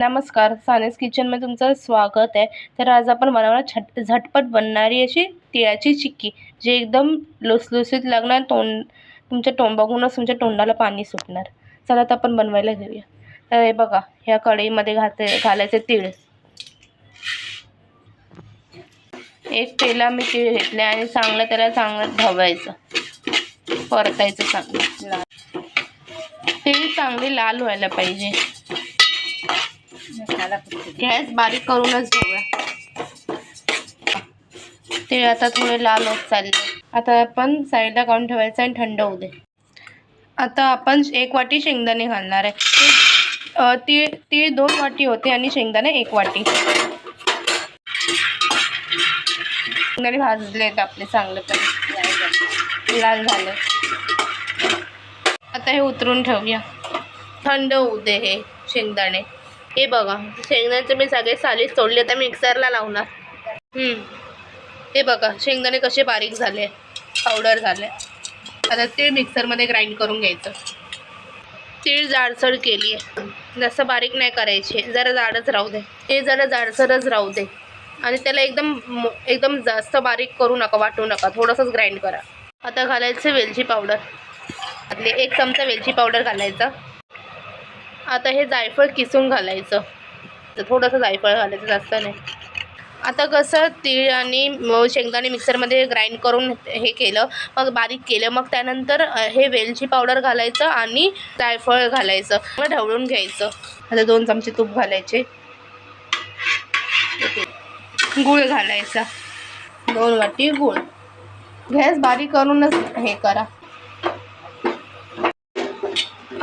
नमस्कार, सानेस किचनमध्ये तुमचं स्वागत आहे. तर आज आपण बनवणार झटपट बनणारी अशी तिळाची चिक्की, जी एकदम लुसलुसीत लागणार. बघूनच तुमच्या तोंडाला पाणी सुटणार. चला तर आपण बनवायला घेऊया. तर हे बघा, ह्या कढईमध्ये घालायचे तीळ. एक पेला मी तीळ घेतले आणि चांगलं ढवळायचं, परतायचं चांगलं. तीळ चांगली लाल व्हायला पाहिजे. गॅस बारीक करूनच घेऊया. ते आता थोडे लाल होत चालले. आता आपण साईडला काढून ठेवायचं आणि थंड होऊ दे. आता आपण 1 वाटी शेंगदाणे घालणार आहे. तीळ 2 वाटी होते आणि शेंगदाणे 1 वाटी. शेंगदाणे भाजले आहेत आपले चांगले, पण लाल झाले. आता हे उतरून ठेवूया, थंड होऊ दे हे शेंगदाणे. हे बघा, शेंगदाण्याचे मी सगळे साली तोडले, आता मिक्सरला लावणार. हे बघा, शेंगदाणे कसे बारीक झाले, पावडर झाले. आता तीळ मिक्सरमध्ये ग्राइंड करून घ्यायचं. तीळ जाडसर केली आहे, जास्त बारीक नाही करायची, जरा जाडच राहू दे. हे जरा जाडसरच राहू दे आणि त्याला एकदम जास्त बारीक करू नका, वाटू नका, थोडंसंच ग्राइंड करा. आता घालायचं वेलची पावडर. 1 चमचा वेलची पावडर घालायचा. आता हे जायफळ किसून घालायचं, थोडंसं जायफळ घालायचं, जास्त नाही. आता कसं तीळ आणि शेंगदाणे मिक्सरमध्ये ग्राइंड करून हे केलं, मग बारीक केलं, मग त्यानंतर हे वेलची पावडर घालायचं आणि जायफळ घालायचं, मग ढवळून घ्यायचं. आता 2 चमचे तूप घालायचे. गूळ घालायचा, 2 वाटी गूळ. गॅस बारीक करूनच हे करा.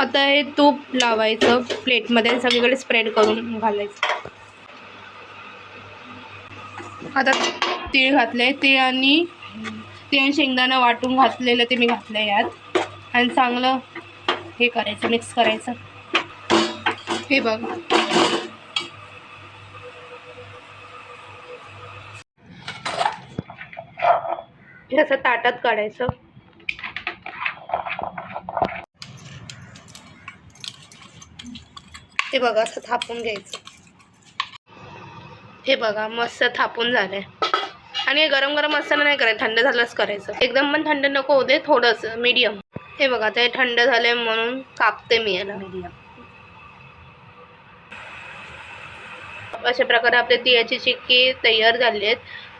आता हे तूप लावायचं प्लेटमध्ये, सगळीकडे स्प्रेड करून घालायचं. आता तीळ घातले, तीळ आणि शेंगदाणा वाटून घातलेलं ते मी घातलं यात आणि चांगलं हे करायचं, मिक्स करायचं. हे बघा, हे असं ताटात काढायचं. हे बघा, असं थापून घ्यायचं. हे बघा, मस्त थापून झालंय. आणि गरम गरम असताना नाही करायचं, थंड झालंच करायचं. एकदम पण थंड नको होऊ दे, थोडंसं मीडियम. हे बघा, ते थंड झाले म्हणून कापते मी याला. मीडियम अशा प्रकारे आपली तिळाची चिक्की तयार झाली आहे.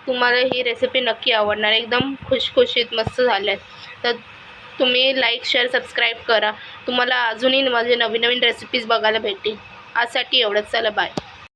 तुम्हाला ही रेसिपी नक्की आवडणार, एकदम खुशखुशीत मस्त झाले. तर तुम्ही लाईक, शेअर, सबस्क्राईब करा. तुम्हाला अजूनही माझे नवीन रेसिपीज बघायला भेटतील. आजसाठी एवढंच. चला, बाय.